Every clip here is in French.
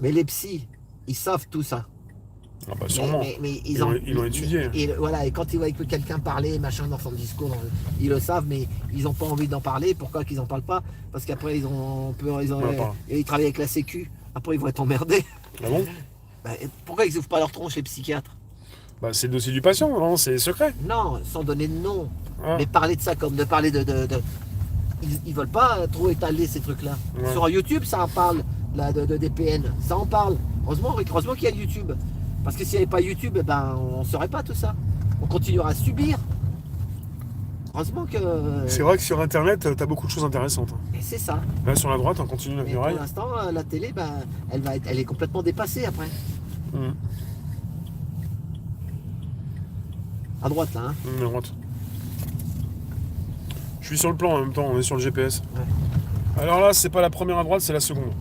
Mais les psys, ils savent tout ça. Ah bah sûrement. Mais Ils ils l'ont en, ils l'ont étudié. et voilà, et quand ils voient que quelqu'un parler, machin, dans son discours, ils le savent, mais ils n'ont pas envie d'en parler. Pourquoi qu'ils n'en parlent pas? Parce qu'après, Ouais, par ils travaillent avec la Sécu. Après, ils vont être emmerdés. Ah bon? Bah, pourquoi ils ouvrent pas leur tronche, les psychiatres? Bah c'est le dossier du patient, non? C'est secret. Non, sans donner de nom. Ah, Mais parler de ça comme de parler ils veulent pas trop étaler ces trucs-là. ouais. Sur YouTube, ça en parle, là, de DPN. Ça en parle. Heureusement qu'il y a YouTube. Parce que s'il n'y avait pas YouTube, eh ben, on ne saurait pas tout ça. On continuera à subir. Heureusement que. C'est vrai que sur internet, t'as beaucoup de choses intéressantes. Et c'est ça. Là sur la droite, on continue la Mais pour muraille. l'instant, la télé, ben, elle est complètement dépassée après. Hum, À droite, là. Hein. La droite. Je suis sur le plan en même temps, on est sur le GPS. Ouais. Alors là, c'est pas la première à droite, c'est la seconde.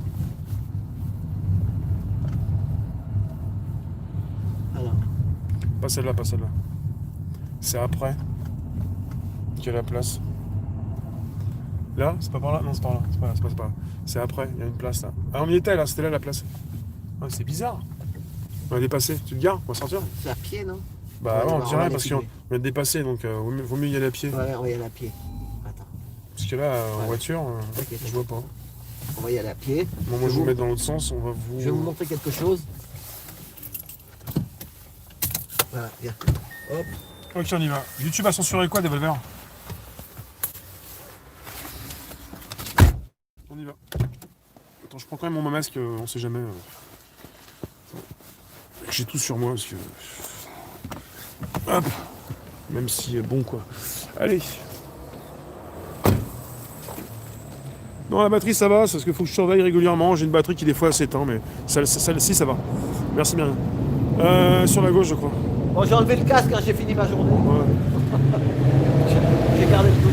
Alors, Pas celle-là, pas celle-là. C'est après qu'il y a la place. Là, c'est pas par là? Non, c'est par là. C'est pas là, c'est pas là. C'est après, il y a une place là. Ah, on y était là, c'était là la place. Ah, c'est bizarre. On a dépassé. Tu te gares? On va sortir? c'est à pied, non? Bah Ouais, non, on on dit va rien aller parce qu'on filmer. vient de dépasser, donc vaut mieux y aller à pied. Ouais, on va y aller à pied. Attends. Parce que là, en Ouais. voiture, Ok, je vois pas. on va y aller à pied. Bon, moi, je vais vous mettre dans l'autre sens, on va vous. Je vais vous montrer quelque chose. Voilà, viens. Hop. Ok, on y va. YouTube a censuré quoi, Devolver? On y va. Attends, je prends quand même mon masque, on sait jamais. J'ai tout sur moi parce que. Hop. Même si bon quoi. Allez. Non, la batterie ça va, c'est parce qu'il faut que je surveille régulièrement. J'ai une batterie qui des fois s'éteint, mais celle-ci ça va. Merci bien. Sur la gauche, je crois. Bon, j'ai enlevé le casque, hein, j'ai fini ma journée. Ouais. J'ai gardé le bouton.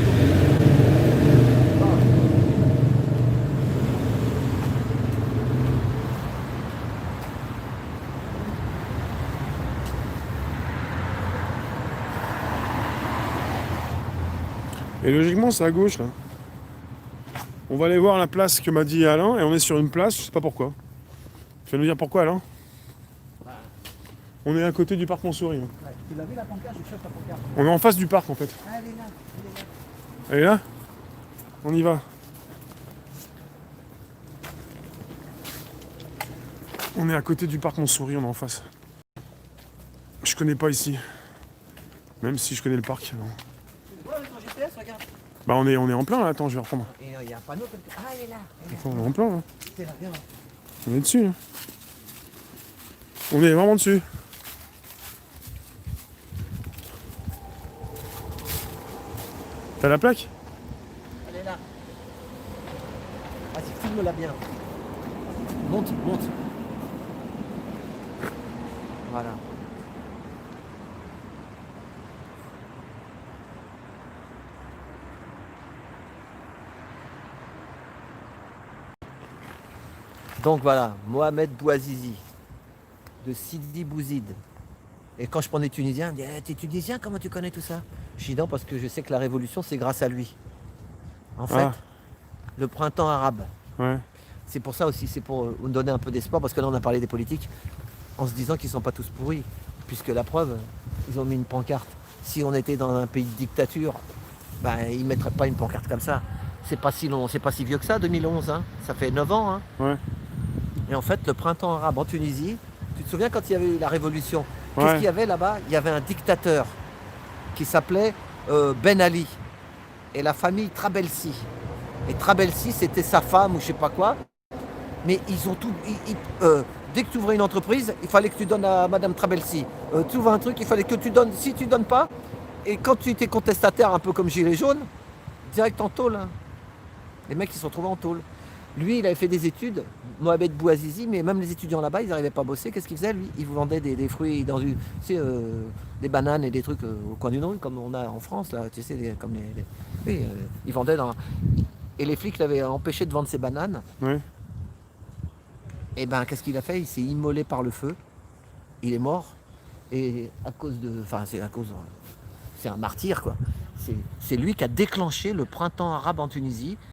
Et logiquement, c'est à gauche là. On va aller voir la place que m'a dit Alain, et on est sur une place, je sais pas pourquoi. Tu vas nous dire pourquoi, Alain? On est à côté du parc Montsouris. Hein. Ouais, tu l'as vu la pancarte? Je cherche la pancarte. On est en face du parc en fait. Ah, elle est là, elle est là. Elle est là? On y va. On est à côté du parc Montsouris, on est en face. Je connais pas ici. Même si je connais le parc. Non. Tu vois avec ton GPS, regarde. Bah on est en plein là, attends, je vais reprendre. Et il y a un panneau quelque part. Ah, elle est là. Elle est là. Attends, on est en plein là. C'est là, viens. On est dessus. Là. On est vraiment dessus. T'as la plaque? Elle est là. Vas-y, filme-la bien. Monte, monte. Voilà. Donc voilà, Mohamed Bouazizi, de Sidi Bouzid. Et quand je prends des Tunisiens, ils me disent eh, t'es Tunisien, comment tu connais tout ça? Je dis non, parce que je sais que la révolution, c'est grâce à lui. En fait, Ah, le printemps arabe. ouais. C'est pour ça aussi, c'est pour nous donner un peu d'espoir, parce que là, on a parlé des politiques, en se disant qu'ils ne sont pas tous pourris. Puisque la preuve, ils ont mis une pancarte. Si on était dans un pays de dictature, ben, ils ne mettraient pas une pancarte comme ça. C'est pas si long, c'est pas si vieux que ça, 2011. Hein. Ça fait 9 ans. Hein. Ouais. Et en fait, le printemps arabe en Tunisie, tu te souviens quand il y avait eu la révolution, qu'est-ce Ouais. qu'il y avait là-bas? Il y avait un dictateur qui s'appelait Ben Ali et la famille Trabelsi. Et Trabelsi, c'était sa femme ou je sais pas quoi. Mais ils ont tout. Dès que tu ouvrais une entreprise, il fallait que tu donnes à Madame Trabelsi. Tu ouvres un truc, il fallait que tu donnes. Si tu donnes pas, et quand tu étais contestataire, un peu comme Gilet jaune, direct en tôle. Hein. Les mecs, ils se retrouvaient en tôle. Lui, il avait fait des études, Mohamed Bouazizi, mais même les étudiants là-bas, ils n'arrivaient pas à bosser. Qu'est-ce qu'il faisait, lui? Il vous vendait des fruits dans du, tu sais, des bananes et des trucs au coin d'une rue, comme on a en France, là, tu sais, comme oui, ils vendaient dans. Et les flics l'avaient empêché de vendre ses bananes. Ouais. Et ben, qu'est-ce qu'il a fait? Il s'est immolé par le feu. Il est mort. Et à cause de. Enfin, c'est à cause. C'est un martyr, quoi. C'est lui qui a déclenché le printemps arabe en Tunisie.